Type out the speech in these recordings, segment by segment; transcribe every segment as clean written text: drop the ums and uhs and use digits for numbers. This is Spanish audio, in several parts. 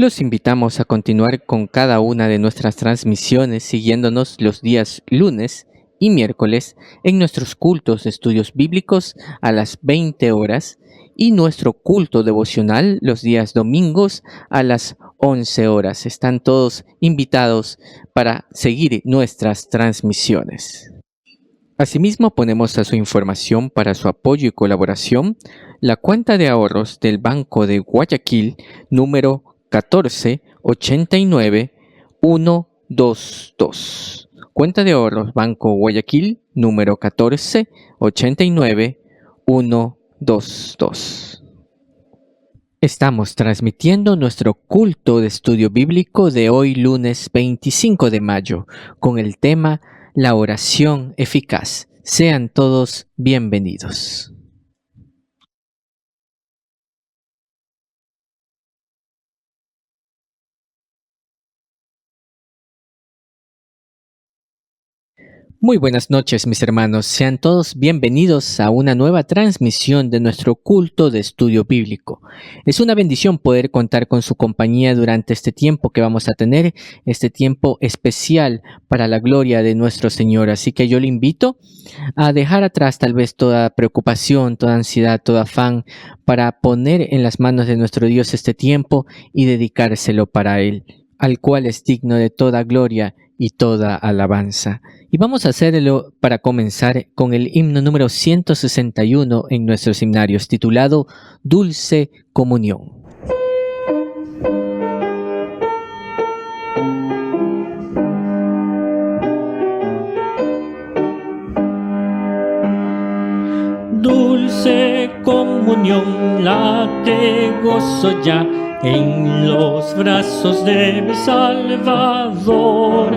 Los invitamos a continuar con cada una de nuestras transmisiones siguiéndonos los días lunes y miércoles en nuestros cultos de estudios bíblicos a las 20 horas y nuestro culto devocional los días domingos a las 11 horas. Están todos invitados para seguir nuestras transmisiones. Asimismo, ponemos a su información para su apoyo y colaboración la cuenta de ahorros del Banco de Guayaquil número 1489122. Cuenta de ahorros Banco Guayaquil número 1489122. Estamos transmitiendo nuestro culto de estudio bíblico de hoy lunes 25 de mayo con el tema La oración eficaz. Sean todos bienvenidos. Muy buenas noches, mis hermanos. Sean todos bienvenidos a una nueva transmisión de nuestro culto de estudio bíblico. Es una bendición poder contar con su compañía durante este tiempo que vamos a tener, este tiempo especial para la gloria de nuestro Señor. Así que yo le invito a dejar atrás tal vez toda preocupación, toda ansiedad, todo afán, para poner en las manos de nuestro Dios este tiempo y dedicárselo para Él, al cual es digno de toda gloria y toda alabanza. Y vamos a hacerlo para comenzar con el himno número 161 en nuestros himnarios, titulado Dulce Comunión. Dulce comunión, la que gozo ya en los brazos de mi Salvador.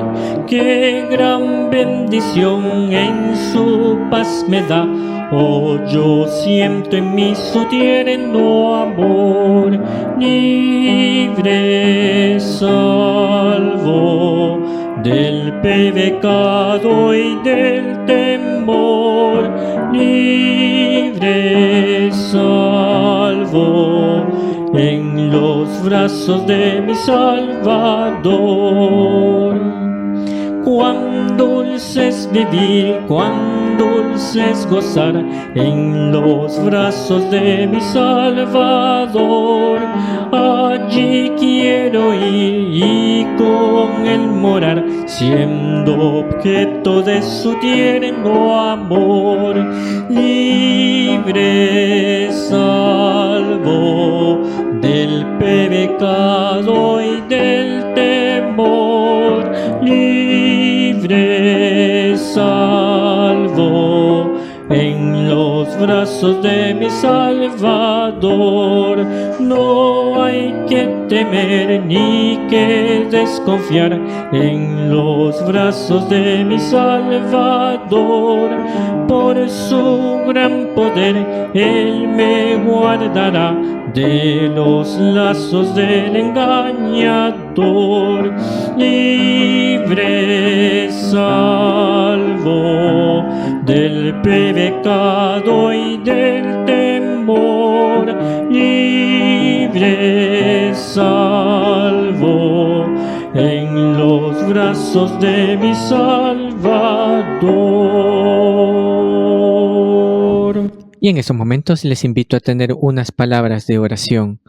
Qué gran bendición en su paz me da. Oh, yo siento en mí su tierno amor. Libre, salvo del pecado y del temor. Libre, salvo en los brazos de mi Salvador. Cuán dulce es vivir, cuán dulce es gozar en los brazos de mi Salvador. Allí quiero ir y con él morar, siendo objeto de su tierno amor. Libre, salvo del pecado y del temor. Libre, salvo en los brazos de mi Salvador. No hay que temer ni que desconfiar en los brazos de mi Salvador. Por su gran poder Él me guardará de los lazos del engañador. Libre, salvo del pecado y del temor. Libre, salvo en los brazos de mi Salvador. Y en estos momentos les invito a tener unas palabras de oración.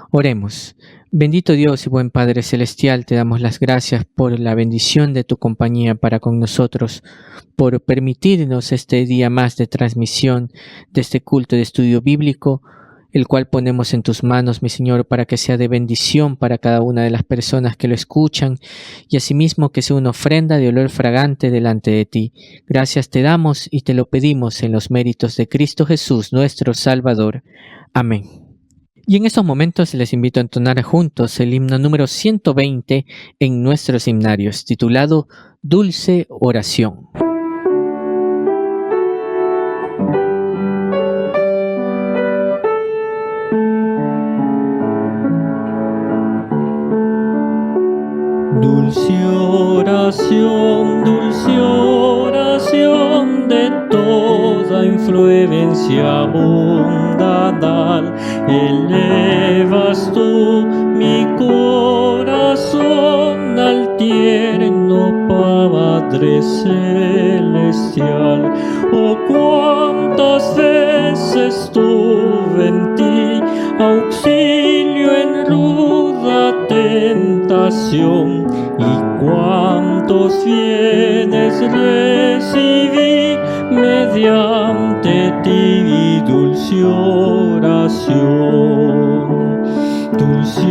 Oremos. Bendito Dios y buen Padre Celestial, te damos las gracias por la bendición de tu compañía para con nosotros, por permitirnos este día más de transmisión de este culto de estudio bíblico, el cual ponemos en tus manos, mi Señor, para que sea de bendición para cada una de las personas que lo escuchan y asimismo que sea una ofrenda de olor fragante delante de ti. Gracias te damos y te lo pedimos en los méritos de Cristo Jesús, nuestro Salvador. Amén. Y en estos momentos les invito a entonar juntos el himno número 120 en nuestros himnarios, titulado Dulce Oración. Dulce oración de toda influencia mundanal, elevas tú mi corazón oración, y cuántos bienes recibí mediante ti, dulce oración. Dulce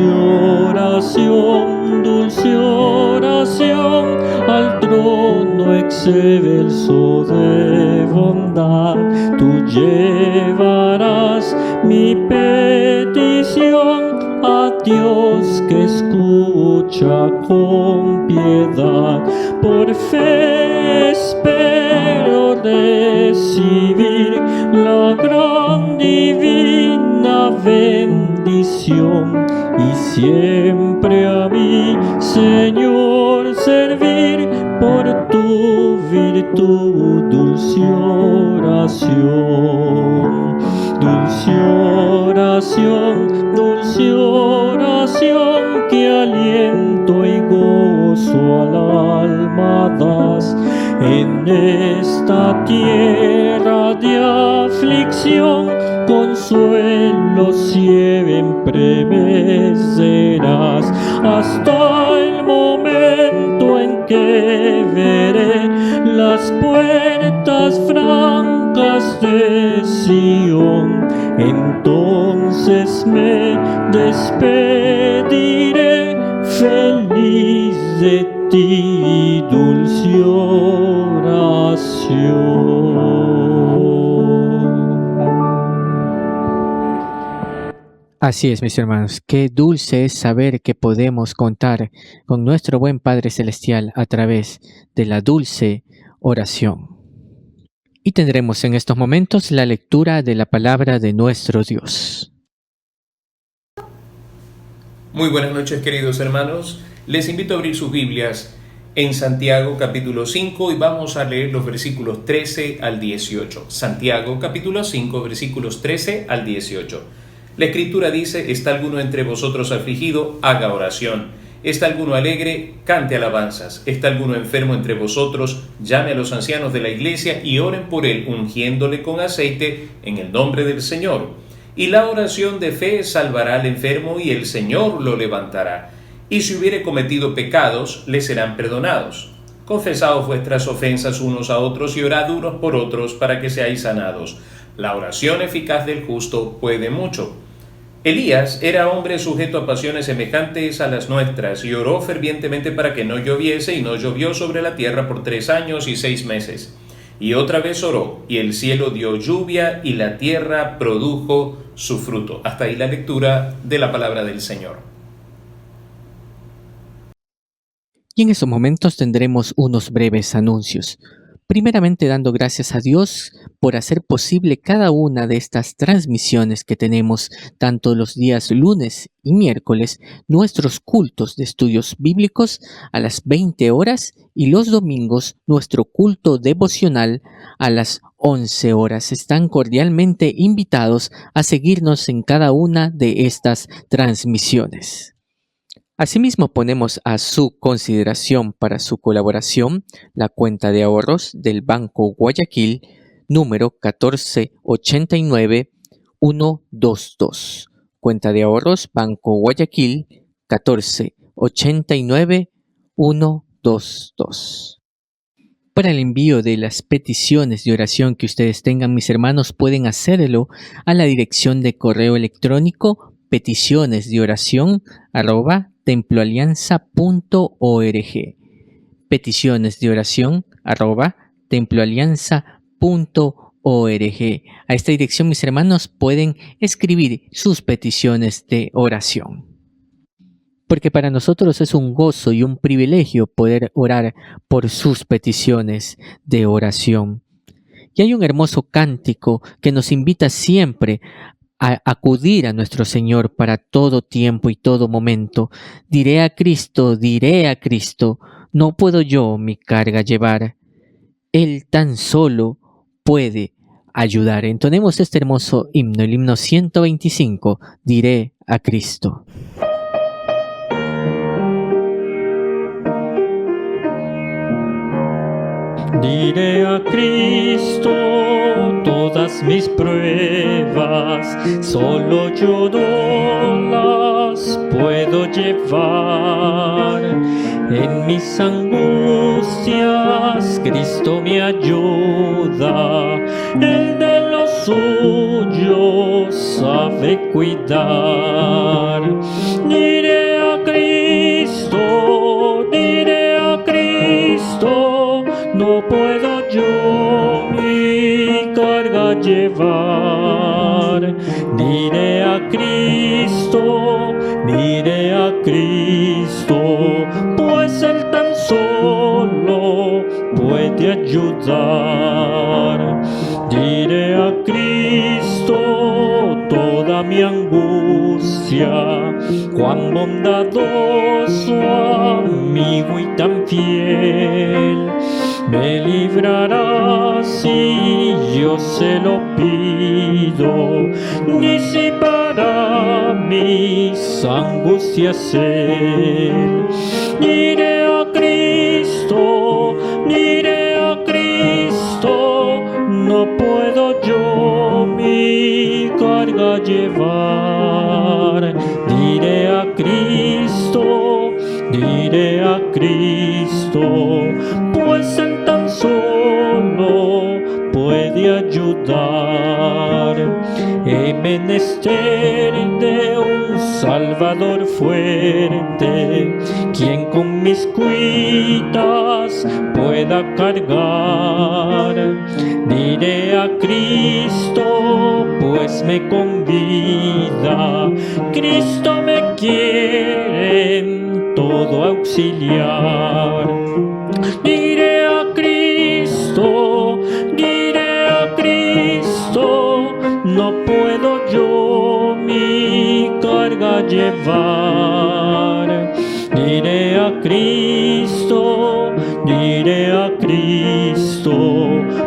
oración, dulce oración, al trono excelso de bondad, tú llevarás mi petición a Dios que escucha con piedad. Por fe espero recibir la gran divina bendición, y siempre a mí, Señor, servir por tu virtud, dulce oración. Dulce oración, dulce oración, que aliento y gozo al alma das. En esta tierra de aflicción, consuelo siempre me serás, hasta el momento en que veré las puertas francas de Sion. Entonces me despediré feliz de ti, dulce oración. Así es, mis hermanos, qué dulce es saber que podemos contar con nuestro buen Padre Celestial a través de la dulce oración. Y tendremos en estos momentos la lectura de la palabra de nuestro Dios. Muy buenas noches, queridos hermanos. Les invito a abrir sus Biblias en Santiago capítulo 5 y vamos a leer los versículos 13 al 18. Santiago capítulo 5, versículos 13 al 18. La Escritura dice: ¿Está alguno entre vosotros afligido? Haga oración. ¿Está alguno alegre? Cante alabanzas. ¿Está alguno enfermo entre vosotros? Llame a los ancianos de la iglesia y oren por él, ungiéndole con aceite en el nombre del Señor. Y la oración de fe salvará al enfermo y el Señor lo levantará. Y si hubiere cometido pecados, le serán perdonados. Confesaos vuestras ofensas unos a otros y orad unos por otros para que seáis sanados. La oración eficaz del justo puede mucho. Elías era hombre sujeto a pasiones semejantes a las nuestras y oró fervientemente para que no lloviese, y no llovió sobre la tierra por 3 años y 6 meses. Y otra vez oró, y el cielo dio lluvia y la tierra produjo su fruto. Hasta ahí la lectura de la palabra del Señor. Y en estos momentos tendremos unos breves anuncios. Primeramente, dando gracias a Dios por hacer posible cada una de estas transmisiones que tenemos, tanto los días lunes y miércoles, nuestros cultos de estudios bíblicos a las 20 horas y los domingos nuestro culto devocional a las 11 horas. Están cordialmente invitados a seguirnos en cada una de estas transmisiones. Asimismo, ponemos a su consideración para su colaboración la cuenta de ahorros del Banco Guayaquil, número 1489122. Cuenta de ahorros Banco Guayaquil 1489122. Para el envío de las peticiones de oración que ustedes tengan, mis hermanos, pueden hacerlo a la dirección de correo electrónico peticionesdeoracion@temploalianza.org. peticionesdeoracion@temploalianza.org. A esta dirección, mis hermanos, pueden escribir sus peticiones de oración. Porque para nosotros es un gozo y un privilegio poder orar por sus peticiones de oración. Y hay un hermoso cántico que nos invita siempre a acudir a nuestro Señor para todo tiempo y todo momento. Diré a Cristo, no puedo yo mi carga llevar. Él tan solo puede ayudar. Entonemos este hermoso himno, el himno 125, Diré a Cristo. Diré a Cristo todas mis pruebas, solo yo no las puedo llevar. En mis angustias Cristo me ayuda, el de los suyos sabe cuidar. Diré a Cristo, no puedo yo mi carga llevar. Diré a Cristo, pues Él tan solo puede ayudar. Diré a Cristo toda mi angustia, cuán bondadoso amigo y tan fiel. Me librará si yo se lo pido, disipará mis angustias Él. Diré a Cristo, no puedo yo mi carga llevar. Diré a Cristo, pues Él tan solo puede ayudar. He menester de un Salvador fuerte, quien con mis cuitas pueda cargar. Diré a Cristo, pues me convida, Cristo me quiere en todo auxiliar. Diré a Cristo, no puedo yo mi carga llevar. Diré a Cristo,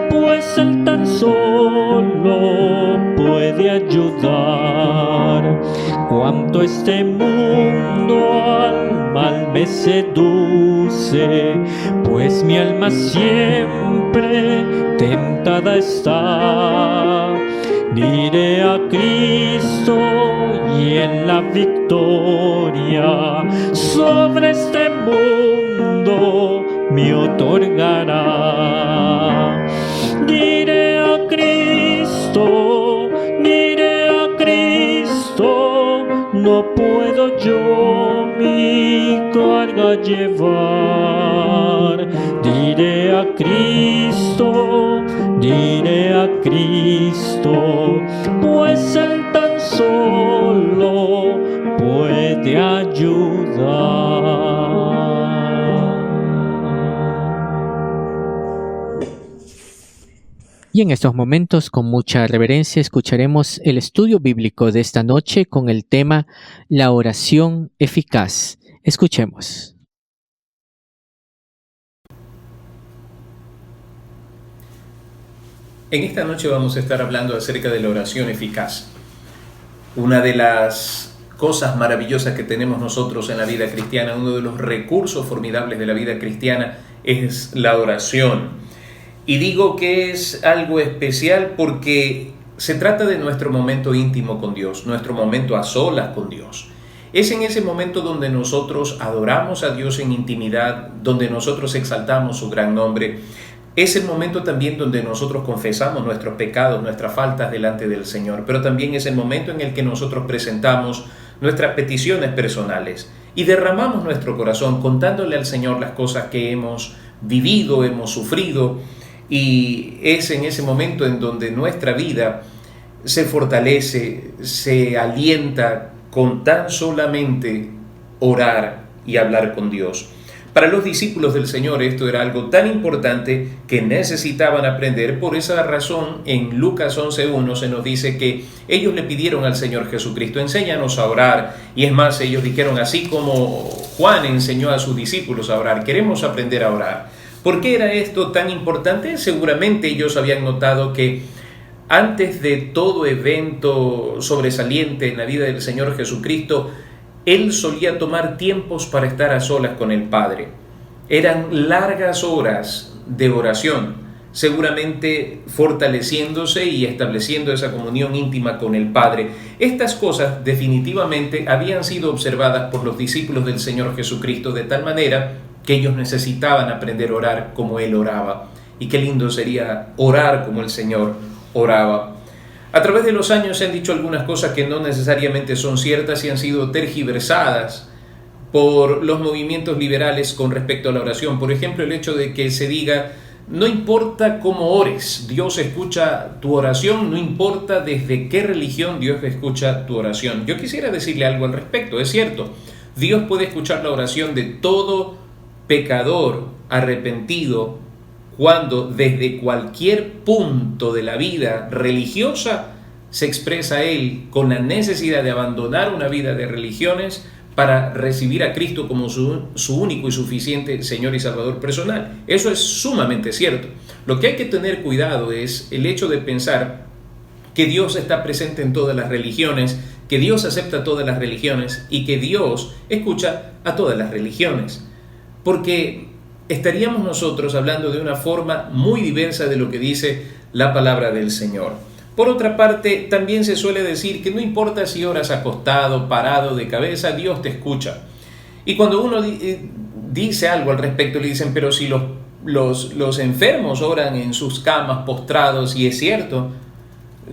pues Él tan solo puede ayudar. Cuanto este mundo al mal me seduce, pues mi alma siempre tentada está. Diré a Cristo y en la victoria sobre este mundo me otorgará. Diré a Cristo, no puedo yo mi carga llevar. Diré a Cristo, pues Él tan solo puede ayudar. Y en estos momentos, con mucha reverencia, escucharemos el estudio bíblico de esta noche con el tema La oración eficaz. Escuchemos. En esta noche vamos a estar hablando acerca de la oración eficaz. Una de las cosas maravillosas que tenemos nosotros en la vida cristiana, uno de los recursos formidables de la vida cristiana es la oración. Y digo que es algo especial porque se trata de nuestro momento íntimo con Dios, nuestro momento a solas con Dios. Es en ese momento donde nosotros adoramos a Dios en intimidad, donde nosotros exaltamos su gran nombre. Es el momento también donde nosotros confesamos nuestros pecados, nuestras faltas delante del Señor, pero también es el momento en el que nosotros presentamos nuestras peticiones personales y derramamos nuestro corazón contándole al Señor las cosas que hemos vivido, hemos sufrido, y es en ese momento en donde nuestra vida se fortalece, se alienta con tan solamente orar y hablar con Dios. Para los discípulos del Señor esto era algo tan importante que necesitaban aprender. Por esa razón, en Lucas 11:1 se nos dice que ellos le pidieron al Señor Jesucristo, enséñanos a orar. Y es más, ellos dijeron, así como Juan enseñó a sus discípulos a orar, queremos aprender a orar. ¿Por qué era esto tan importante? Seguramente ellos habían notado que antes de todo evento sobresaliente en la vida del Señor Jesucristo, Él solía tomar tiempos para estar a solas con el Padre. Eran largas horas de oración, seguramente fortaleciéndose y estableciendo esa comunión íntima con el Padre. Estas cosas definitivamente habían sido observadas por los discípulos del Señor Jesucristo de tal manera que ellos necesitaban aprender a orar como Él oraba. Y qué lindo sería orar como el Señor oraba. A través de los años se han dicho algunas cosas que no necesariamente son ciertas y han sido tergiversadas por los movimientos liberales con respecto a la oración. Por ejemplo, el hecho de que se diga: no importa cómo ores, Dios escucha tu oración, no importa desde qué religión Dios escucha tu oración. Yo quisiera decirle algo al respecto. Es cierto, Dios puede escuchar la oración de todo pecador arrepentido cuando desde cualquier punto de la vida religiosa se expresa a Él con la necesidad de abandonar una vida de religiones para recibir a Cristo como su único y suficiente Señor y Salvador personal. Eso es sumamente cierto. Lo que hay que tener cuidado es el hecho de pensar que Dios está presente en todas las religiones, que Dios acepta todas las religiones y que Dios escucha a todas las religiones. Porque estaríamos nosotros hablando de una forma muy diversa de lo que dice la palabra del Señor. Por otra parte, también se suele decir que no importa si oras acostado, parado, de cabeza, Dios te escucha. Y cuando uno dice algo al respecto, le dicen: pero si los enfermos oran en sus camas postrados, y es cierto,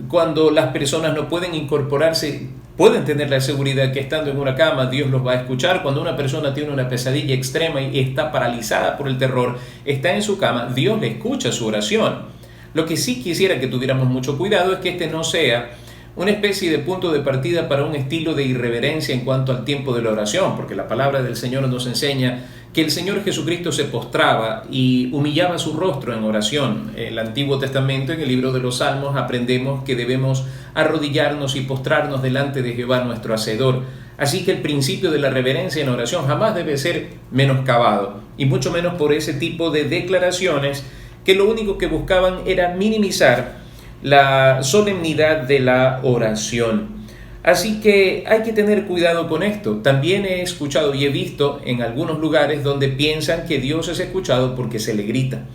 cuando las personas no pueden incorporarse, pueden tener la seguridad que estando en una cama Dios los va a escuchar. Cuando una persona tiene una pesadilla extrema y está paralizada por el terror, está en su cama, Dios le escucha su oración. Lo que sí quisiera que tuviéramos mucho cuidado es que este no sea una especie de punto de partida para un estilo de irreverencia en cuanto al tiempo de la oración, porque la palabra del Señor nos enseña que el Señor Jesucristo se postraba y humillaba su rostro en oración. En el Antiguo Testamento, en el libro de los Salmos, aprendemos que debemos arrodillarnos y postrarnos delante de Jehová nuestro Hacedor. Así que el principio de la reverencia en oración jamás debe ser menoscabado, y mucho menos por ese tipo de declaraciones que lo único que buscaban era minimizar la solemnidad de la oración. Así que hay que tener cuidado con esto. También he escuchado y he visto en algunos lugares donde piensan que Dios es escuchado porque se le grita.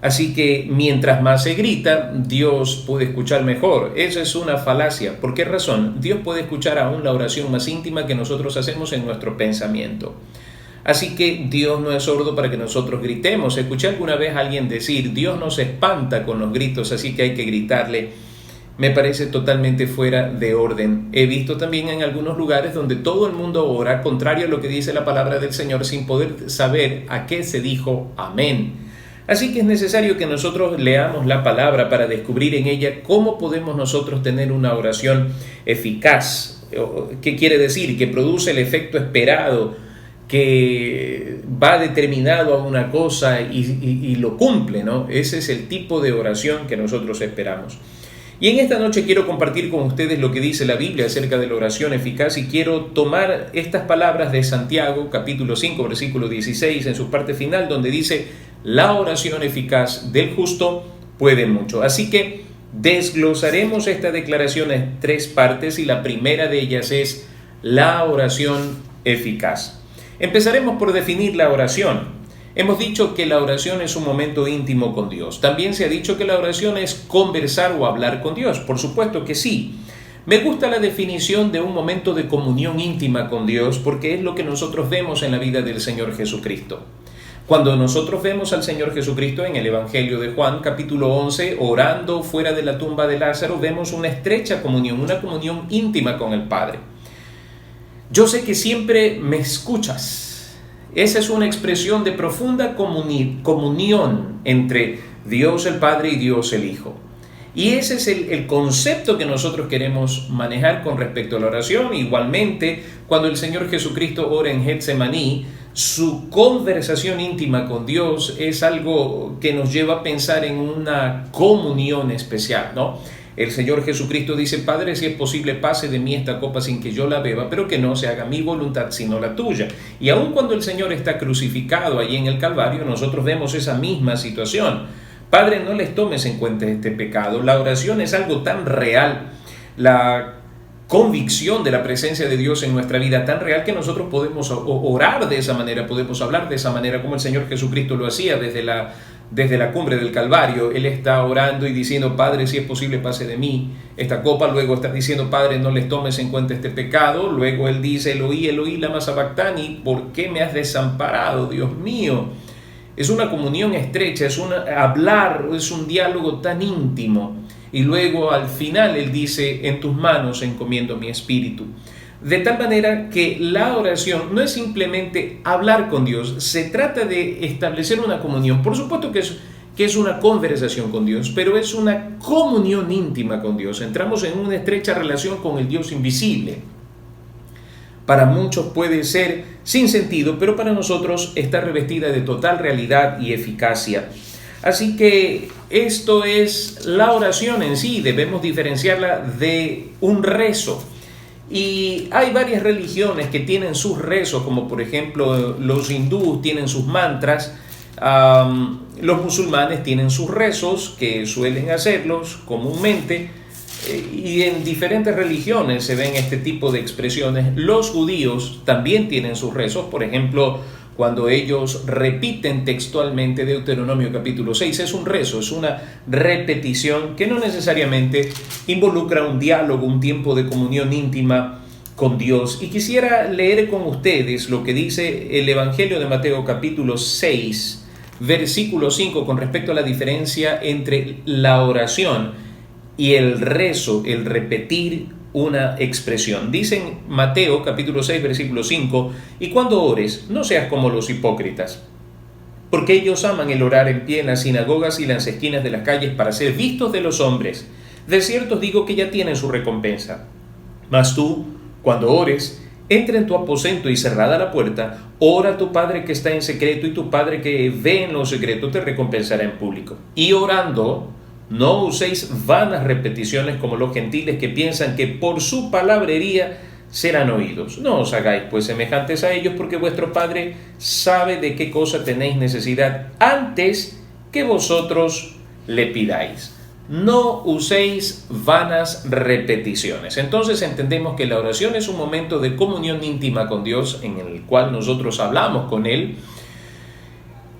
Así que mientras más se grita, Dios puede escuchar mejor. Esa es una falacia. ¿Por qué razón? Dios puede escuchar aún la oración más íntima que nosotros hacemos en nuestro pensamiento. Así que Dios no es sordo para que nosotros gritemos. Escuché alguna vez a alguien decir: Dios no se espanta con los gritos, así que hay que gritarle. Me parece totalmente fuera de orden. He visto también en algunos lugares donde todo el mundo ora contrario a lo que dice la palabra del Señor, sin poder saber a qué se dijo amén. Así que es necesario que nosotros leamos la palabra para descubrir en ella cómo podemos nosotros tener una oración eficaz. ¿Qué quiere decir? Que produce el efecto esperado, que va determinado a una cosa y lo cumple, ¿no? Ese es el tipo de oración que nosotros esperamos. Y en esta noche quiero compartir con ustedes lo que dice la Biblia acerca de la oración eficaz, y quiero tomar estas palabras de Santiago, capítulo 5, versículo 16, en su parte final, donde dice: la oración eficaz del justo puede mucho. Así que desglosaremos esta declaración en 3 partes, y la primera de ellas es la oración eficaz. Empezaremos por definir la oración. Hemos dicho que la oración es un momento íntimo con Dios. También se ha dicho que la oración es conversar o hablar con Dios. Por supuesto que sí. Me gusta la definición de un momento de comunión íntima con Dios, porque es lo que nosotros vemos en la vida del Señor Jesucristo. Cuando nosotros vemos al Señor Jesucristo en el Evangelio de Juan, capítulo 11, orando fuera de la tumba de Lázaro, vemos una estrecha comunión, una comunión íntima con el Padre. Yo sé que siempre me escuchas. Esa es una expresión de profunda comunión entre Dios el Padre y Dios el Hijo. Y ese es el concepto que nosotros queremos manejar con respecto a la oración. Igualmente, cuando el Señor Jesucristo ora en Getsemaní, su conversación íntima con Dios es algo que nos lleva a pensar en una comunión especial, ¿no? El Señor Jesucristo dice: Padre, si es posible, pase de mí esta copa sin que yo la beba, pero que no se haga mi voluntad sino la tuya. Y aun cuando el Señor está crucificado allí en el Calvario, nosotros vemos esa misma situación. Padre, no les tomes en cuenta este pecado. La oración es algo tan real, la convicción de la presencia de Dios en nuestra vida tan real, que nosotros podemos orar de esa manera, podemos hablar de esa manera como el Señor Jesucristo lo hacía desde la desde la cumbre del Calvario, él está orando y diciendo, Padre, si es posible, pase de mí esta copa. Luego está diciendo, Padre, no les tomes en cuenta este pecado. Luego él dice, Eloí, Eloí, lama sabactani, ¿por qué me has desamparado, Dios mío? Es una comunión estrecha, es hablar, es un diálogo tan íntimo. Y luego al final él dice, en tus manos encomiendo mi espíritu. De tal manera que la oración no es simplemente hablar con Dios, se trata de establecer una comunión. Por supuesto que es una conversación con Dios, pero es una comunión íntima con Dios. Entramos en una estrecha relación con el Dios invisible. Para muchos puede ser sin sentido, pero para nosotros está revestida de total realidad y eficacia. Así que esto es la oración en sí, debemos diferenciarla de un rezo. Y hay varias religiones que tienen sus rezos, como por ejemplo los hindúes tienen sus mantras, los musulmanes tienen sus rezos que suelen hacerlos comúnmente, y en diferentes religiones se ven este tipo de expresiones. Los judíos también tienen sus rezos, por ejemplo, cuando ellos repiten textualmente Deuteronomio capítulo 6, es un rezo, es una repetición que no necesariamente involucra un diálogo, un tiempo de comunión íntima con Dios. Y quisiera leer con ustedes lo que dice el Evangelio de Mateo capítulo 6, versículo 5, con respecto a la diferencia entre la oración y el rezo, el repetir una expresión. Dice en Mateo capítulo 6 versículo 5, y cuando ores, no seas como los hipócritas, porque ellos aman el orar en pie en las sinagogas y las esquinas de las calles para ser vistos de los hombres. De cierto os digo que ya tienen su recompensa. Mas tú, cuando ores, entra en tu aposento y cerrada la puerta, ora a tu Padre que está en secreto, y tu Padre que ve en lo secreto te recompensará en público. Y orando, no uséis vanas repeticiones como los gentiles que piensan que por su palabrería serán oídos. No os hagáis pues semejantes a ellos, porque vuestro Padre sabe de qué cosa tenéis necesidad antes que vosotros le pidáis. No uséis vanas repeticiones. Entonces entendemos que la oración es un momento de comunión íntima con Dios en el cual nosotros hablamos con Él.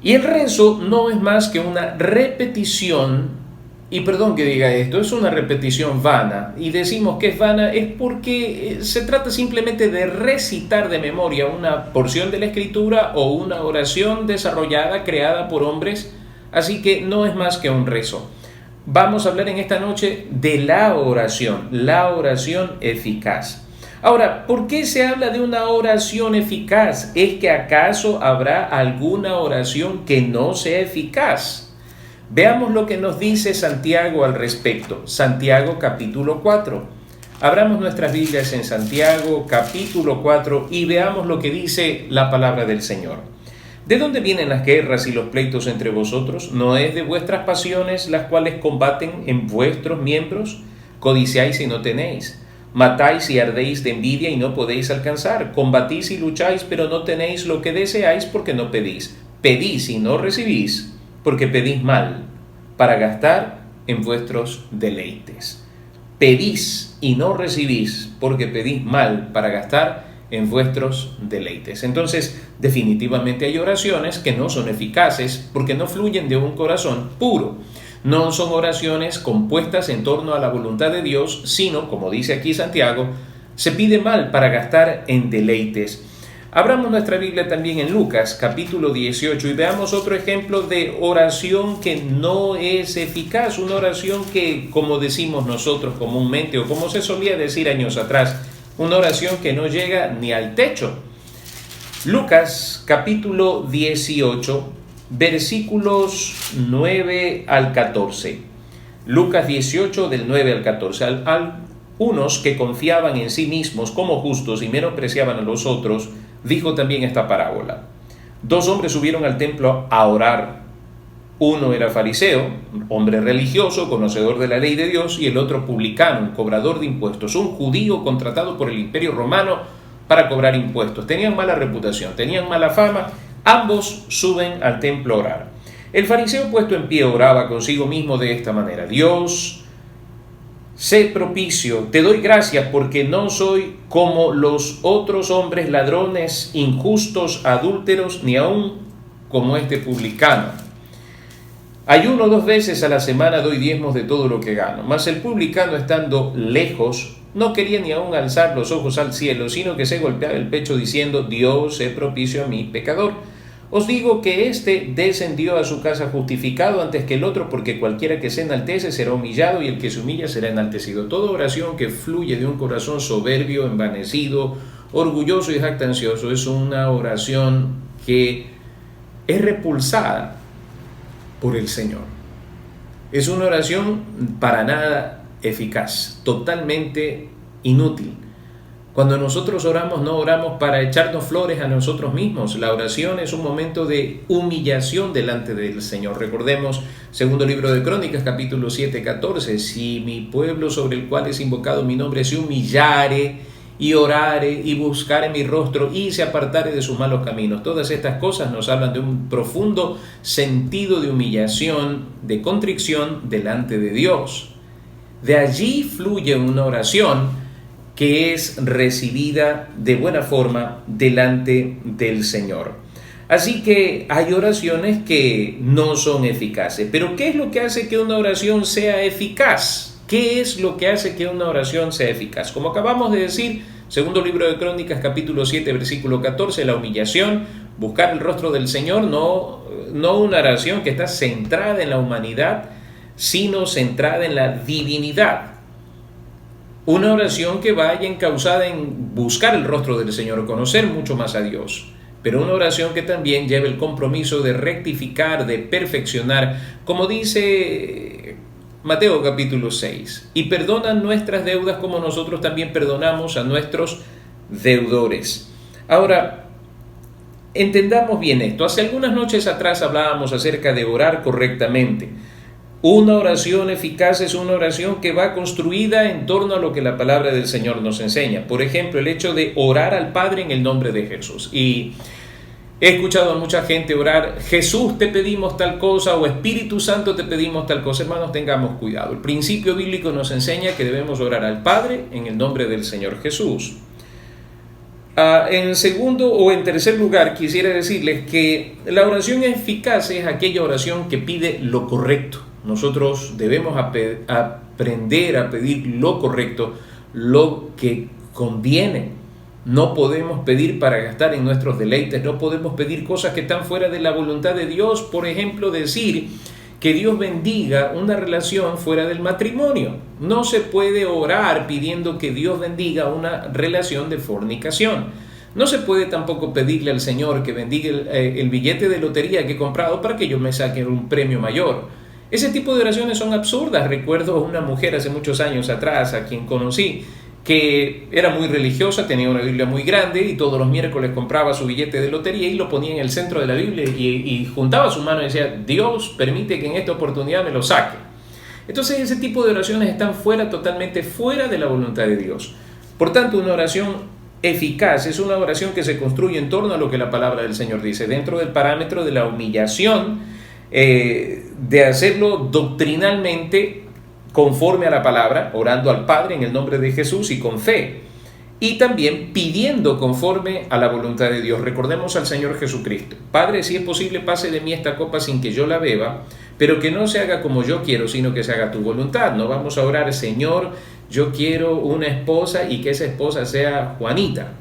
Y el rezo no es más que una repetición. Y perdón que diga esto, es una repetición vana. Y decimos que es vana es porque se trata simplemente de recitar de memoria una porción de la Escritura o una oración desarrollada, creada por hombres. Así que no es más que un rezo. Vamos a hablar en esta noche de la oración eficaz. Ahora, ¿por qué se habla de una oración eficaz? ¿Es que acaso habrá alguna oración que no sea eficaz? Veamos lo que nos dice Santiago al respecto. Santiago capítulo 4. Abramos nuestras Biblias en Santiago capítulo 4 y veamos lo que dice la palabra del Señor. ¿De dónde vienen las guerras y los pleitos entre vosotros? ¿No es de vuestras pasiones las cuales combaten en vuestros miembros? Codiciáis y no tenéis. Matáis y ardéis de envidia y no podéis alcanzar. Combatís y lucháis, pero no tenéis lo que deseáis porque no pedís. Pedís y no recibís, porque pedís mal, para gastar en vuestros deleites. Pedís y no recibís, porque pedís mal, para gastar en vuestros deleites. Entonces, definitivamente hay oraciones que no son eficaces porque no fluyen de un corazón puro. No son oraciones compuestas en torno a la voluntad de Dios, sino, como dice aquí Santiago, se pide mal para gastar en deleites. Abramos nuestra Biblia también en Lucas, capítulo 18, y veamos otro ejemplo de oración que no es eficaz, una oración que, como decimos nosotros comúnmente, o como se solía decir años atrás, una oración que no llega ni al techo. Lucas, capítulo 18, versículos 9 al 14. Lucas 18, del 9 al 14. Algunos que confiaban en sí mismos como justos y menospreciaban a los otros, dijo también esta parábola. 2 hombres subieron al templo a orar. Uno era fariseo, hombre religioso, conocedor de la ley de Dios, y el otro publicano, un cobrador de impuestos, un judío contratado por el Imperio Romano para cobrar impuestos. Tenían mala reputación, tenían mala fama. Ambos suben al templo a orar. El fariseo, puesto en pie, oraba consigo mismo de esta manera: Dios, sé propicio, te doy gracias porque no soy como los otros hombres, ladrones, injustos, adúlteros, ni aun como este publicano. Ayuno 2 veces a la semana, doy diezmos de todo lo que gano. Mas el publicano, estando lejos, no quería ni aún alzar los ojos al cielo, sino que se golpeaba el pecho diciendo: Dios, sé propicio a mí, pecador. Os digo que éste descendió a su casa justificado antes que el otro, porque cualquiera que se enaltece será humillado, y el que se humilla será enaltecido. Toda oración que fluye de un corazón soberbio, envanecido, orgulloso y jactancioso es una oración que es repulsada por el Señor. Es una oración para nada eficaz, totalmente inútil. Cuando nosotros oramos, no oramos para echarnos flores a nosotros mismos. La oración es un momento de humillación delante del Señor. Recordemos, segundo libro de Crónicas, capítulo 7, 14. Si mi pueblo sobre el cual es invocado mi nombre se humillare y orare y buscare mi rostro y se apartare de sus malos caminos. Todas estas cosas nos hablan de un profundo sentido de humillación, de contrición delante de Dios. De allí fluye una oración que es recibida de buena forma delante del Señor. Así que hay oraciones que no son eficaces. Pero ¿qué es lo que hace que una oración sea eficaz? ¿Qué es lo que hace que una oración sea eficaz? Como acabamos de decir, segundo libro de Crónicas, capítulo 7, versículo 14, la humillación, buscar el rostro del Señor, no una oración que está centrada en la humanidad, sino centrada en la divinidad. Una oración que vaya encauzada en buscar el rostro del Señor, conocer mucho más a Dios. Pero una oración que también lleve el compromiso de rectificar, de perfeccionar, como dice Mateo capítulo 6. Y perdona nuestras deudas como nosotros también perdonamos a nuestros deudores. Ahora, entendamos bien esto. Hace algunas noches atrás hablábamos acerca de orar correctamente. Una oración eficaz es una oración que va construida en torno a lo que la palabra del Señor nos enseña. Por ejemplo, el hecho de orar al Padre en el nombre de Jesús. Y he escuchado a mucha gente orar: Jesús, te pedimos tal cosa, o Espíritu Santo, te pedimos tal cosa. Hermanos, tengamos cuidado. El principio bíblico nos enseña que debemos orar al Padre en el nombre del Señor Jesús. En segundo o en tercer lugar, quisiera decirles que la oración eficaz es aquella oración que pide lo correcto. Nosotros debemos aprender a pedir lo correcto, lo que conviene. No podemos pedir para gastar en nuestros deleites, no podemos pedir cosas que están fuera de la voluntad de Dios. Por ejemplo, decir que Dios bendiga una relación fuera del matrimonio. No se puede orar pidiendo que Dios bendiga una relación de fornicación. No se puede tampoco pedirle al Señor que bendiga el billete de lotería que he comprado para que yo me saque un premio mayor. Ese tipo de oraciones son absurdas. Recuerdo a una mujer hace muchos años atrás a quien conocí, que era muy religiosa, tenía una Biblia muy grande y todos los miércoles compraba su billete de lotería y lo ponía en el centro de la Biblia y juntaba su mano y decía: Dios permite que en esta oportunidad me lo saque. Entonces ese tipo de oraciones están totalmente fuera de la voluntad de Dios. Por tanto, una oración eficaz es una oración que se construye en torno a lo que la palabra del Señor dice, dentro del parámetro de la humillación, de hacerlo doctrinalmente conforme a la palabra, orando al Padre en el nombre de Jesús y con fe, y también pidiendo conforme a la voluntad de Dios. Recordemos al Señor Jesucristo: Padre, si es posible, pase de mí esta copa sin que yo la beba, pero que no se haga como yo quiero, sino que se haga tu voluntad. No vamos a orar: Señor, yo quiero una esposa y que esa esposa sea Juanita.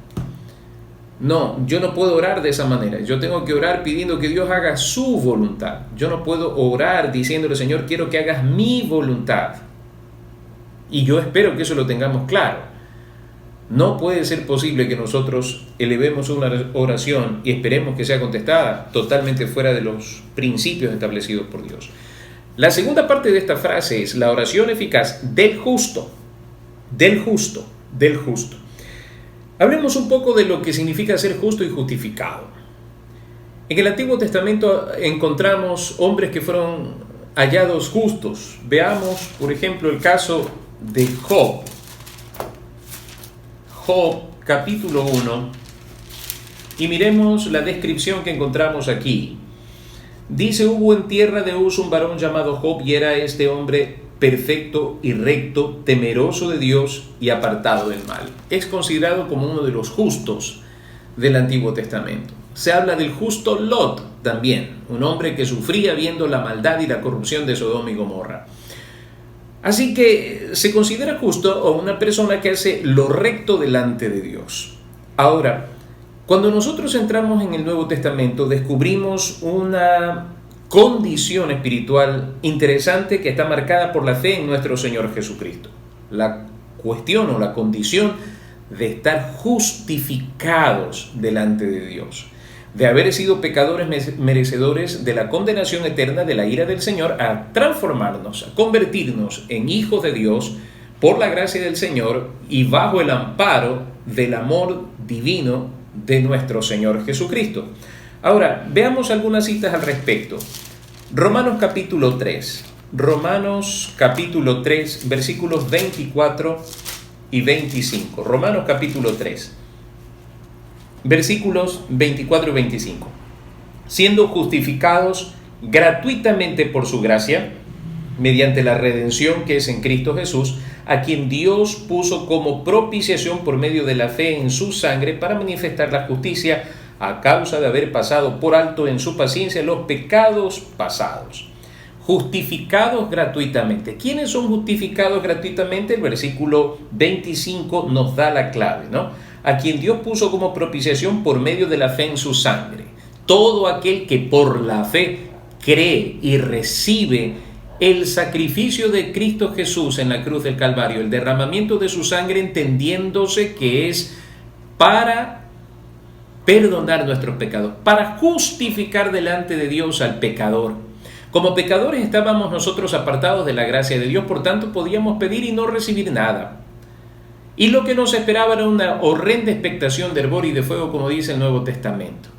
No, yo no puedo orar de esa manera. Yo tengo que orar pidiendo que Dios haga su voluntad. Yo no puedo orar diciéndole: Señor, quiero que hagas mi voluntad. Y yo espero que eso lo tengamos claro. No puede ser posible que nosotros elevemos una oración y esperemos que sea contestada totalmente fuera de los principios establecidos por Dios. La segunda parte de esta frase es la oración eficaz del justo. Del justo, del justo. Hablemos un poco de lo que significa ser justo y justificado. En el Antiguo Testamento encontramos hombres que fueron hallados justos. Veamos, por ejemplo, el caso de Job. Job, capítulo 1, y miremos la descripción que encontramos aquí. Dice: hubo en tierra de Uz un varón llamado Job, y era este hombre perfecto y recto, temeroso de Dios y apartado del mal. Es considerado como uno de los justos del Antiguo Testamento. Se habla del justo Lot también, un hombre que sufría viendo la maldad y la corrupción de Sodoma y Gomorra. Así que se considera justo a una persona que hace lo recto delante de Dios. Ahora, cuando nosotros entramos en el Nuevo Testamento, descubrimos una condición espiritual interesante que está marcada por la fe en nuestro Señor Jesucristo. La cuestión o la condición de estar justificados delante de Dios, de haber sido pecadores merecedores de la condenación eterna de la ira del Señor, a transformarnos, a convertirnos en hijos de Dios por la gracia del Señor y bajo el amparo del amor divino de nuestro Señor Jesucristo. Ahora, veamos algunas citas al respecto. Romanos capítulo 3, versículos 24 y 25. Romanos capítulo 3, versículos 24 y 25. Siendo justificados gratuitamente por su gracia, mediante la redención que es en Cristo Jesús, a quien Dios puso como propiciación por medio de la fe en su sangre para manifestar la justicia a causa de haber pasado por alto en su paciencia los pecados pasados. Justificados gratuitamente. ¿Quiénes son justificados gratuitamente? El versículo 25 nos da la clave, ¿no? A quien Dios puso como propiciación por medio de la fe en su sangre. Todo aquel que por la fe cree y recibe el sacrificio de Cristo Jesús en la cruz del Calvario, el derramamiento de su sangre, entendiéndose que es para perdonar nuestros pecados, para justificar delante de Dios al pecador. Como pecadores estábamos nosotros apartados de la gracia de Dios, por tanto podíamos pedir y no recibir nada. Y lo que nos esperaba era una horrenda expectación de hervor y de fuego, como dice el Nuevo Testamento.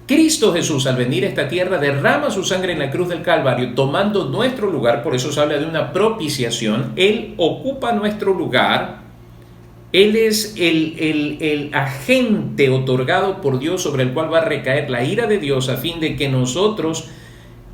Cristo Jesús, al venir a esta tierra, derrama su sangre en la cruz del Calvario, tomando nuestro lugar. Por eso se habla de una propiciación. Él ocupa nuestro lugar. Él es el agente otorgado por Dios sobre el cual va a recaer la ira de Dios a fin de que nosotros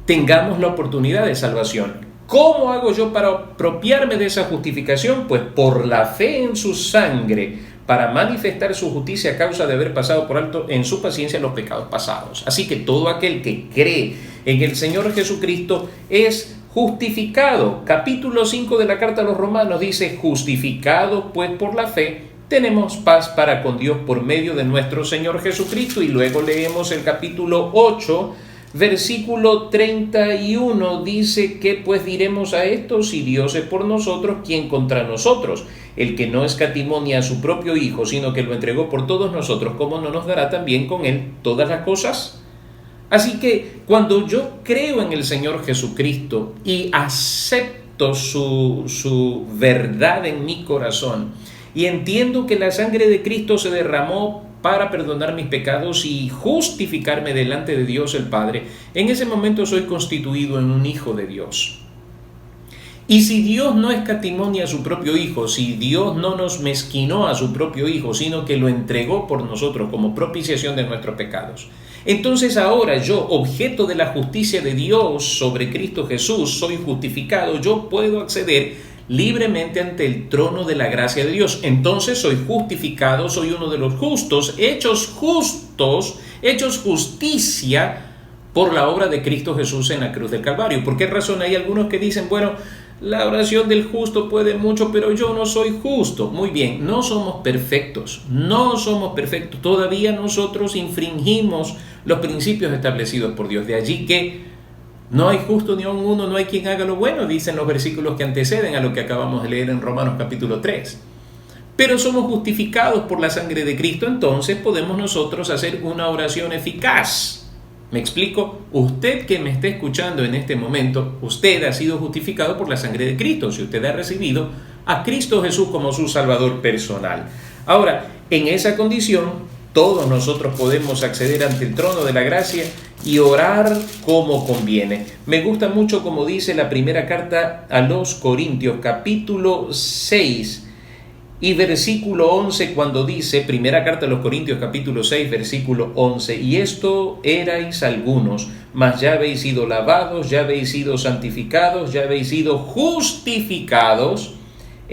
tengamos la oportunidad de salvación. ¿Cómo hago yo para apropiarme de esa justificación? Pues por la fe en su sangre, para manifestar su justicia a causa de haber pasado por alto en su paciencia los pecados pasados. Así que todo aquel que cree en el Señor Jesucristo es justificado. Capítulo 5 de la carta a los Romanos dice: justificado pues por la fe, tenemos paz para con Dios por medio de nuestro Señor Jesucristo. Y luego leemos el capítulo 8, versículo 31, dice: ¿qué pues diremos a esto? Si Dios es por nosotros, ¿quién contra nosotros? El que no escatimó ni a su propio Hijo, sino que lo entregó por todos nosotros, ¿cómo no nos dará también con Él todas las cosas? Así que cuando yo creo en el Señor Jesucristo y acepto su verdad en mi corazón y entiendo que la sangre de Cristo se derramó para perdonar mis pecados y justificarme delante de Dios el Padre, en ese momento soy constituido en un hijo de Dios. Y si Dios no escatimó ni a su propio Hijo, si Dios no nos mezquinó a su propio Hijo, sino que lo entregó por nosotros como propiciación de nuestros pecados, entonces ahora yo, objeto de la justicia de Dios sobre Cristo Jesús, soy justificado, yo puedo acceder libremente ante el trono de la gracia de Dios. Entonces soy justificado, soy uno de los justos, hechos justicia por la obra de Cristo Jesús en la cruz del Calvario. ¿Por qué razón? Hay algunos que dicen, bueno, la oración del justo puede mucho, pero yo no soy justo. Muy bien, no somos perfectos, todavía nosotros infringimos los principios establecidos por Dios. De allí que no hay justo ni aun uno, no hay quien haga lo bueno, dicen los versículos que anteceden a lo que acabamos de leer en Romanos capítulo 3. Pero somos justificados por la sangre de Cristo, entonces podemos nosotros hacer una oración eficaz. ¿Me explico? Usted que me está escuchando en este momento, usted ha sido justificado por la sangre de Cristo, si usted ha recibido a Cristo Jesús como su Salvador personal. Ahora, en esa condición, todos nosotros podemos acceder ante el trono de la gracia y orar como conviene. Me gusta mucho como dice la primera carta a los Corintios, capítulo 6 y versículo 11, cuando dice, primera carta a los Corintios, capítulo 6, versículo 11, y esto erais algunos, mas ya habéis sido lavados, ya habéis sido santificados, ya habéis sido justificados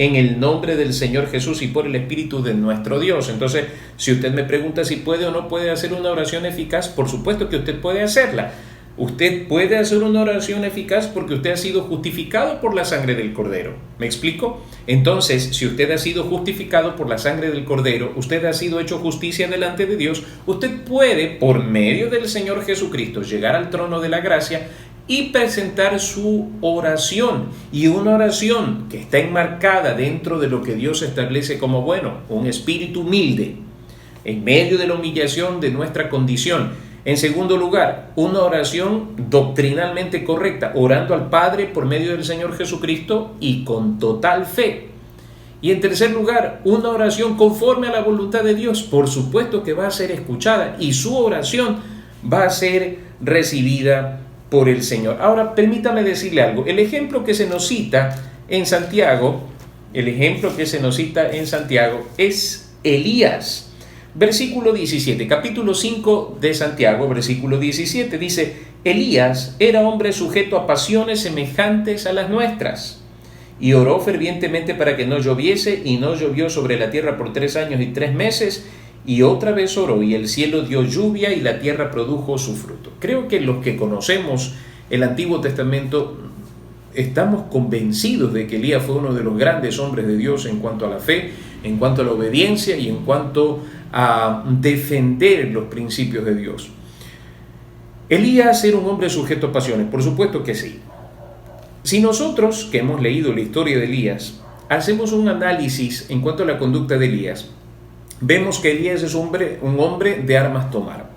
en el nombre del Señor Jesús y por el Espíritu de nuestro Dios. Entonces, si usted me pregunta si puede o no puede hacer una oración eficaz, por supuesto que usted puede hacerla. Usted puede hacer una oración eficaz porque usted ha sido justificado por la sangre del Cordero. ¿Me explico? Entonces, si usted ha sido justificado por la sangre del Cordero, usted ha sido hecho justicia delante de Dios, usted puede, por medio del Señor Jesucristo, llegar al trono de la gracia y presentar su oración. Y una oración que está enmarcada dentro de lo que Dios establece como bueno, un espíritu humilde, en medio de la humillación de nuestra condición. En segundo lugar, una oración doctrinalmente correcta, orando al Padre por medio del Señor Jesucristo y con total fe. Y en tercer lugar, una oración conforme a la voluntad de Dios. Por supuesto que va a ser escuchada y su oración va a ser recibida por el Señor. Ahora, permítame decirle algo. El ejemplo que se nos cita en Santiago es Elías. Versículo 17, capítulo 5 de Santiago, versículo 17, dice: Elías era hombre sujeto a pasiones semejantes a las nuestras, y oró fervientemente para que no lloviese, y no llovió sobre la tierra por 3 años y 3 meses, y otra vez oró, y el cielo dio lluvia, y la tierra produjo su fruto. Creo que los que conocemos el Antiguo Testamento estamos convencidos de que Elías fue uno de los grandes hombres de Dios en cuanto a la fe, en cuanto a la obediencia y en cuanto a defender los principios de Dios. Elías era un hombre sujeto a pasiones, por supuesto que sí. Si nosotros, que hemos leído la historia de Elías, hacemos un análisis en cuanto a la conducta de Elías, vemos que Elías es un hombre de armas tomar.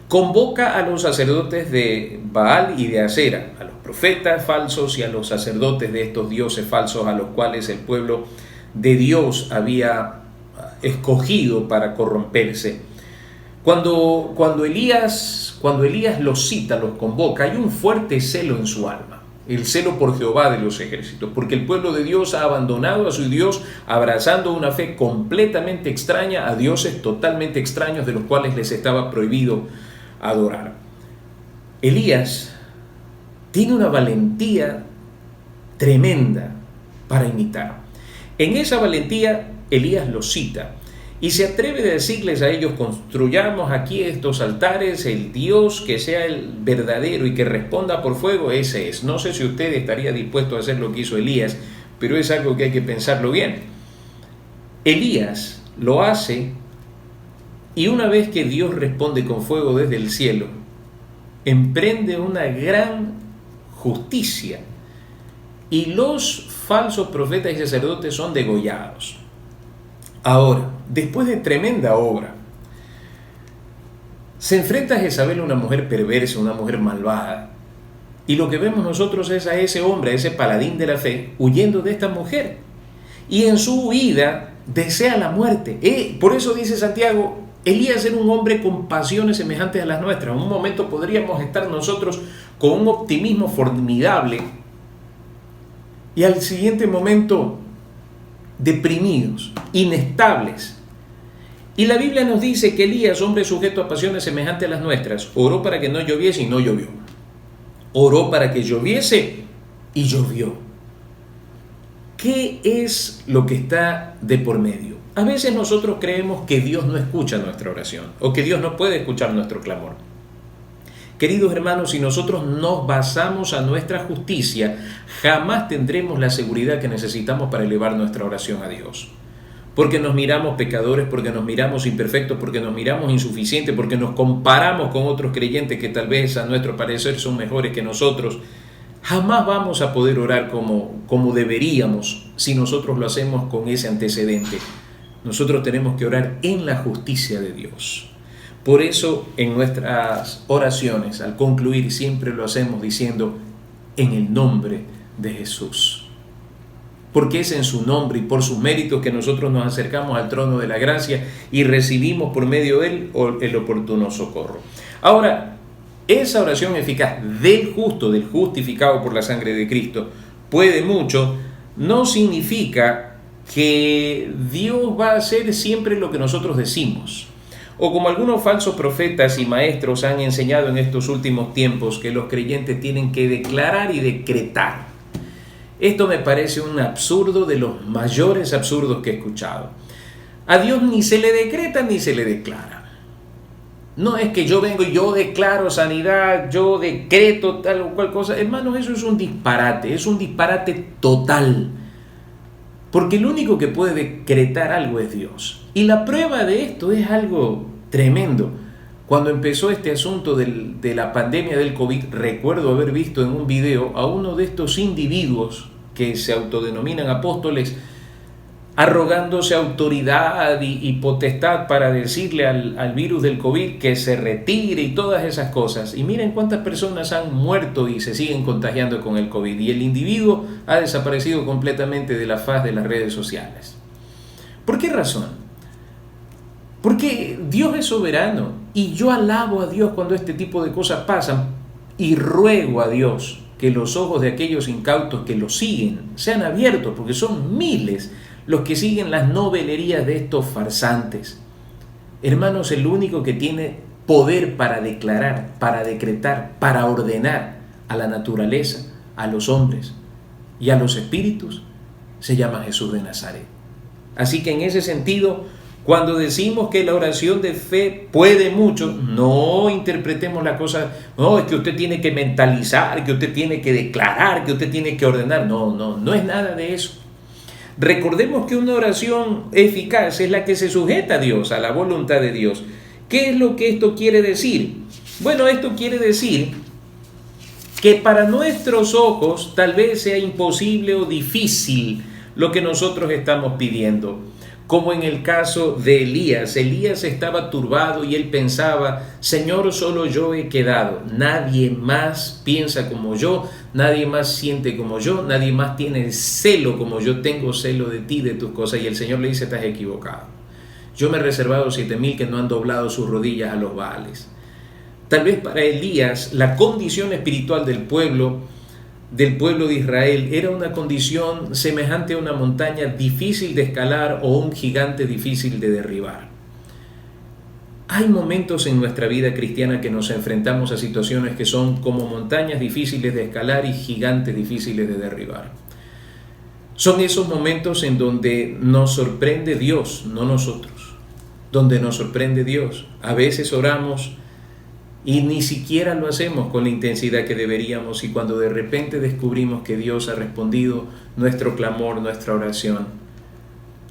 Convoca a los sacerdotes de Baal y de Acera, a los profetas falsos y a los sacerdotes de estos dioses falsos a los cuales el pueblo de Dios había escogido para corromperse. Cuando Elías los cita, los convoca, hay un fuerte celo en su alma, el celo por Jehová de los ejércitos, porque el pueblo de Dios ha abandonado a su Dios, abrazando una fe completamente extraña a dioses totalmente extraños de los cuales les estaba prohibido adorar. Elías tiene una valentía tremenda para imitar. En esa valentía Elías los cita y se atreve a decirles a ellos: construyamos aquí estos altares, el Dios que sea el verdadero y que responda por fuego, ese es. No sé si usted estaría dispuesto a hacer lo que hizo Elías, pero es algo que hay que pensarlo bien. Elías lo hace, y una vez que Dios responde con fuego desde el cielo, emprende una gran justicia, y los falsos profetas y sacerdotes son degollados. Ahora, después de tremenda obra, se enfrenta a Jezabel, una mujer perversa, una mujer malvada, y lo que vemos nosotros es a ese hombre, a ese paladín de la fe, huyendo de esta mujer, y en su huida desea la muerte. Por eso dice Santiago: Elías era un hombre con pasiones semejantes a las nuestras. En un momento podríamos estar nosotros con un optimismo formidable y al siguiente momento deprimidos, inestables. Y la Biblia nos dice que Elías, hombre sujeto a pasiones semejantes a las nuestras, oró para que no lloviese y no llovió. Oró para que lloviese y llovió. ¿Qué es lo que está de por medio? A veces nosotros creemos que Dios no escucha nuestra oración o que Dios no puede escuchar nuestro clamor. Queridos hermanos, si nosotros nos basamos a nuestra justicia, jamás tendremos la seguridad que necesitamos para elevar nuestra oración a Dios. Porque nos miramos pecadores, porque nos miramos imperfectos, porque nos miramos insuficientes, porque nos comparamos con otros creyentes que tal vez a nuestro parecer son mejores que nosotros. Jamás vamos a poder orar como deberíamos si nosotros lo hacemos con ese antecedente. Nosotros tenemos que orar en la justicia de Dios. Por eso en nuestras oraciones, al concluir, siempre lo hacemos diciendo: en el nombre de Jesús. Porque es en su nombre y por sus méritos que nosotros nos acercamos al trono de la gracia y recibimos por medio de él el oportuno socorro. Ahora, esa oración eficaz del justo, del justificado por la sangre de Cristo, puede mucho, no significa que Dios va a hacer siempre lo que nosotros decimos. O como algunos falsos profetas y maestros han enseñado en estos últimos tiempos, que los creyentes tienen que declarar y decretar. Esto me parece un absurdo de los mayores absurdos que he escuchado. A Dios ni se le decreta ni se le declara. No es que yo vengo y yo declaro sanidad, yo decreto tal o cual cosa. Hermanos, eso es un disparate total. Porque el único que puede decretar algo es Dios. Y la prueba de esto es algo tremendo. Cuando empezó este asunto de la pandemia del COVID, recuerdo haber visto en un video a uno de estos individuos que se autodenominan apóstoles, arrogándose autoridad y potestad para decirle al virus del COVID que se retire y todas esas cosas. Y miren cuántas personas han muerto y se siguen contagiando con el COVID. Y el individuo ha desaparecido completamente de la faz de las redes sociales. ¿Por qué razón? Porque Dios es soberano y yo alabo a Dios cuando este tipo de cosas pasan y ruego a Dios que los ojos de aquellos incautos que lo siguen sean abiertos, porque son miles los que siguen las novelerías de estos farsantes. Hermanos, el único que tiene poder para declarar, para decretar, para ordenar a la naturaleza, a los hombres y a los espíritus, se llama Jesús de Nazaret. Así que en ese sentido, cuando decimos que la oración de fe puede mucho, no interpretemos la cosa, no, es que usted tiene que mentalizar, que usted tiene que declarar, que usted tiene que ordenar. No es nada de eso. Recordemos que una oración eficaz es la que se sujeta a Dios, a la voluntad de Dios. ¿Qué es lo que esto quiere decir? Bueno, esto quiere decir que para nuestros ojos tal vez sea imposible o difícil lo que nosotros estamos pidiendo. Como en el caso de Elías. Elías estaba turbado y él pensaba, Señor, solo yo he quedado. Nadie más piensa como yo, nadie más siente como yo, nadie más tiene celo como yo tengo celo de ti, de tus cosas. Y el Señor le dice, estás equivocado. Yo me he reservado 7,000 que no han doblado sus rodillas a los Baales. Tal vez para Elías la condición espiritual del pueblo de Israel era una condición semejante a una montaña difícil de escalar o un gigante difícil de derribar. Hay momentos en nuestra vida cristiana que nos enfrentamos a situaciones que son como montañas difíciles de escalar y gigantes difíciles de derribar. Son esos momentos en donde nos sorprende Dios, no nosotros, donde nos sorprende Dios. A veces oramos y ni siquiera lo hacemos con la intensidad que deberíamos, y cuando de repente descubrimos que Dios ha respondido nuestro clamor, nuestra oración.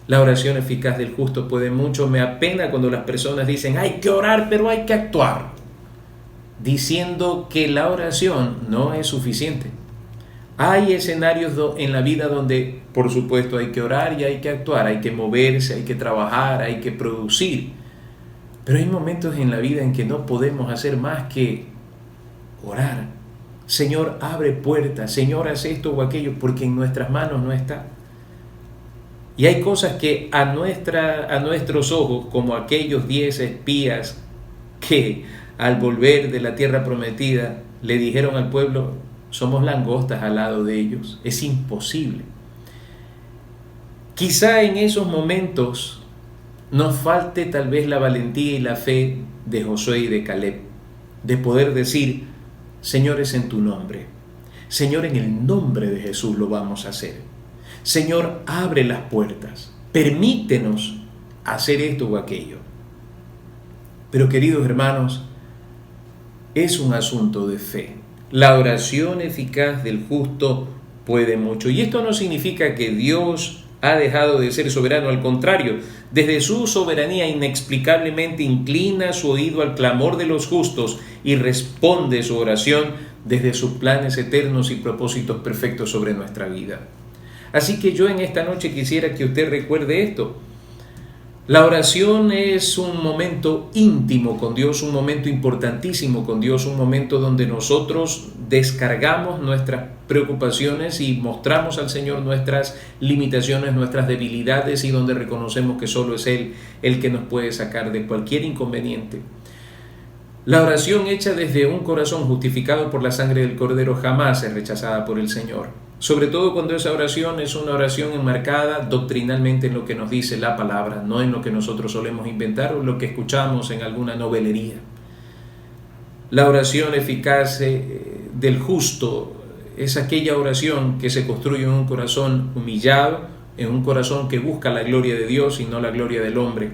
La oración eficaz del justo puede mucho. Me apena cuando las personas dicen hay que orar pero hay que actuar, diciendo que la oración no es suficiente. Hay escenarios en la vida donde por supuesto hay que orar y hay que actuar, hay que moverse, hay que trabajar, hay que producir. Pero hay momentos en la vida en que no podemos hacer más que orar. Señor, abre puertas. Señor, haz esto o aquello, porque en nuestras manos no está. Y hay cosas que a nuestros ojos, como aquellos 10 espías que al volver de la tierra prometida le dijeron al pueblo, somos langostas al lado de ellos. Es imposible. Quizá en esos momentos nos falte tal vez la valentía y la fe de Josué y de Caleb, de poder decir, Señor, es en tu nombre. Señor, en el nombre de Jesús lo vamos a hacer. Señor, abre las puertas. Permítenos hacer esto o aquello. Pero queridos hermanos, es un asunto de fe. La oración eficaz del justo puede mucho. Y esto no significa que Dios ha dejado de ser soberano, al contrario, desde su soberanía inexplicablemente inclina su oído al clamor de los justos y responde su oración desde sus planes eternos y propósitos perfectos sobre nuestra vida. Así que yo en esta noche quisiera que usted recuerde esto. La oración es un momento íntimo con Dios, un momento importantísimo con Dios, un momento donde nosotros descargamos nuestras preocupaciones y mostramos al Señor nuestras limitaciones, nuestras debilidades, y donde reconocemos que solo es Él el que nos puede sacar de cualquier inconveniente. La oración hecha desde un corazón justificado por la sangre del Cordero jamás es rechazada por el Señor. Sobre todo cuando esa oración es una oración enmarcada doctrinalmente en lo que nos dice la palabra, no en lo que nosotros solemos inventar o lo que escuchamos en alguna novelería. La oración eficaz del justo es aquella oración que se construye en un corazón humillado, en un corazón que busca la gloria de Dios y no la gloria del hombre.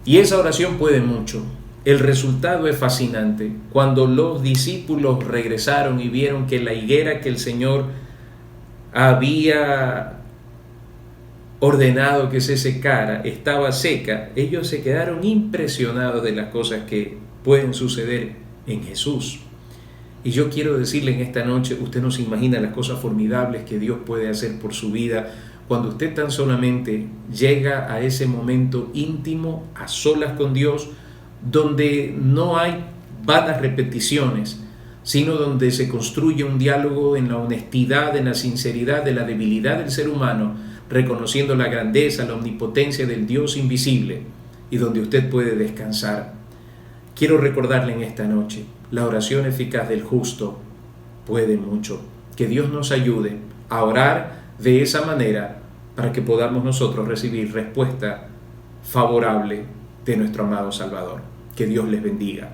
Y esa oración puede mucho. El resultado es fascinante. Cuando los discípulos regresaron y vieron que la higuera que el Señor había ordenado que se secara estaba seca, ellos se quedaron impresionados de las cosas que pueden suceder en Jesús. Y yo quiero decirle en esta noche, usted no se imagina las cosas formidables que Dios puede hacer por su vida cuando usted tan solamente llega a ese momento íntimo, a solas con Dios, donde no hay vanas repeticiones, sino donde se construye un diálogo en la honestidad, en la sinceridad de la debilidad del ser humano, reconociendo la grandeza, la omnipotencia del Dios invisible, y donde usted puede descansar. Quiero recordarle en esta noche, la oración eficaz del justo puede mucho. Que Dios nos ayude a orar de esa manera para que podamos nosotros recibir respuesta favorable de nuestro amado Salvador. Que Dios les bendiga.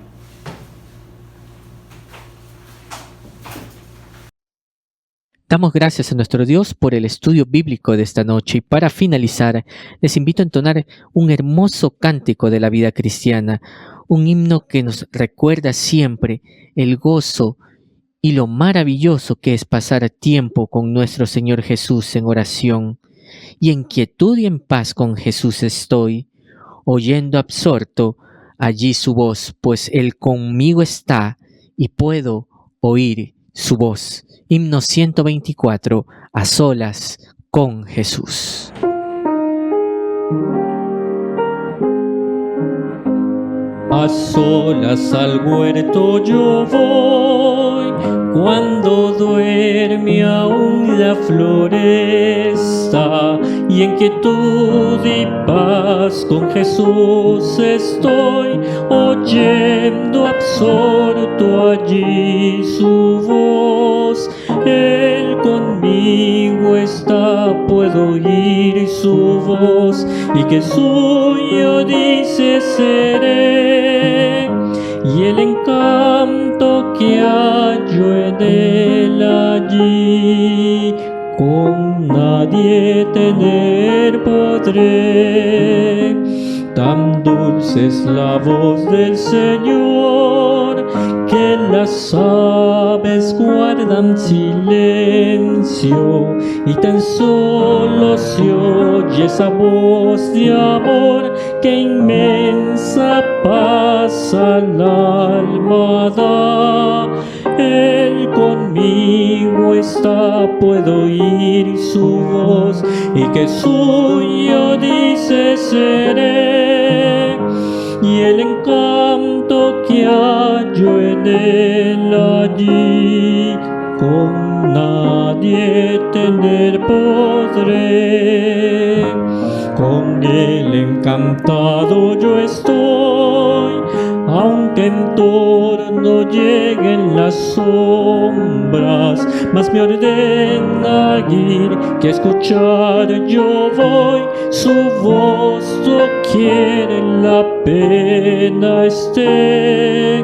Damos gracias a nuestro Dios por el estudio bíblico de esta noche y para finalizar les invito a entonar un hermoso cántico de la vida cristiana, un himno que nos recuerda siempre el gozo y lo maravilloso que es pasar tiempo con nuestro Señor Jesús en oración. Y en quietud y en paz con Jesús estoy, oyendo absorto allí su voz, pues Él conmigo está y puedo oír su voz. Himno 124, a solas con Jesús. A solas al huerto yo voy, cuando duerme aún la floresta, y en quietud y paz con Jesús estoy, oyendo absorto allí su voz. Él conmigo está, puedo oír su voz, y que suyo dice seré. Y el encanto que hallo en él allí, con nadie tener podré. Tan dulce es la voz del Señor, que las aves guardan silencio, y tan solo se oye esa voz de amor, que inmensa paz al alma da. Él conmigo está, puedo oír su voz, y que suyo dice seré. Y el encanto que hallo en él allí, con nadie tener podré. Con él encantado yo estoy, aunque en torno lleguen las sombras, mas me ordena ir, que a escuchar yo voy su voz, doquiera en la pena esté.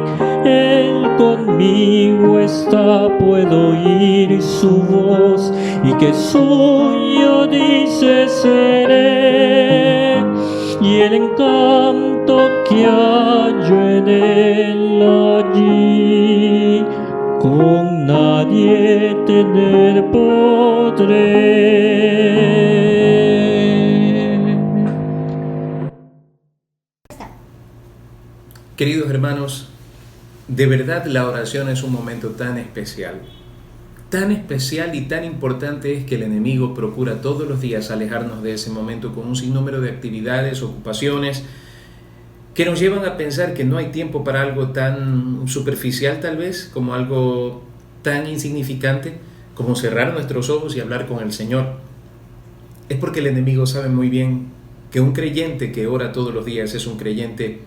Él conmigo está, puedo oír su voz, y que suyo dice seré. Y el encanto que hallo en él allí, con nadie tener podré. Queridos hermanos, de verdad la oración es un momento tan especial y tan importante es que el enemigo procura todos los días alejarnos de ese momento con un sinnúmero de actividades, ocupaciones, que nos llevan a pensar que no hay tiempo para algo tan superficial tal vez, como algo tan insignificante como cerrar nuestros ojos y hablar con el Señor. Es porque el enemigo sabe muy bien que un creyente que ora todos los días es un creyente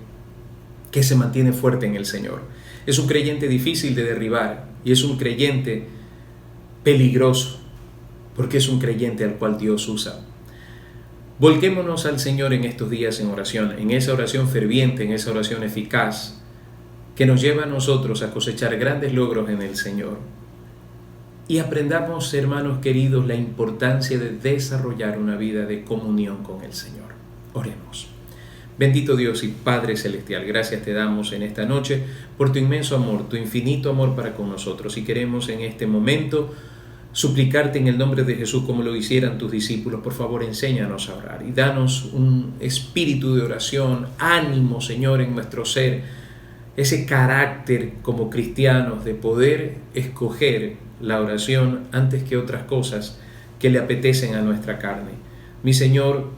que se mantiene fuerte en el Señor. Es un creyente difícil de derribar y es un creyente peligroso, porque es un creyente al cual Dios usa. Volquémonos al Señor en estos días en oración, en esa oración ferviente, en esa oración eficaz, que nos lleva a nosotros a cosechar grandes logros en el Señor. y aprendamos, hermanos queridos, la importancia de desarrollar una vida de comunión con el Señor. Oremos. Bendito Dios y Padre Celestial, gracias te damos en esta noche por tu inmenso amor, tu infinito amor para con nosotros. Y queremos en este momento suplicarte en el nombre de Jesús como lo hicieran tus discípulos. Por favor, enséñanos a orar y danos un espíritu de oración, ánimo, Señor, en nuestro ser, ese carácter como cristianos de poder escoger la oración antes que otras cosas que le apetecen a nuestra carne. Mi Señor,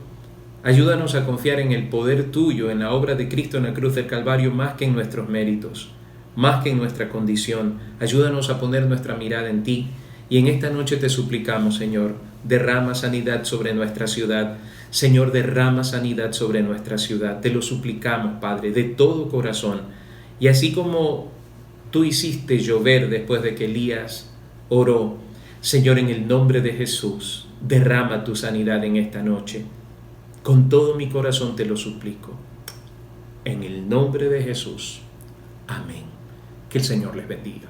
ayúdanos a confiar en el poder tuyo, en la obra de Cristo en la cruz del Calvario, más que en nuestros méritos, más que en nuestra condición. Ayúdanos a poner nuestra mirada en ti. Y en esta noche te suplicamos, Señor, derrama sanidad sobre nuestra ciudad. Señor, derrama sanidad sobre nuestra ciudad. Te lo suplicamos, Padre, de todo corazón. Y así como tú hiciste llover después de que Elías oró, Señor, en el nombre de Jesús, derrama tu sanidad en esta noche. Con todo mi corazón te lo suplico. En el nombre de Jesús. Amén. Que el Señor les bendiga.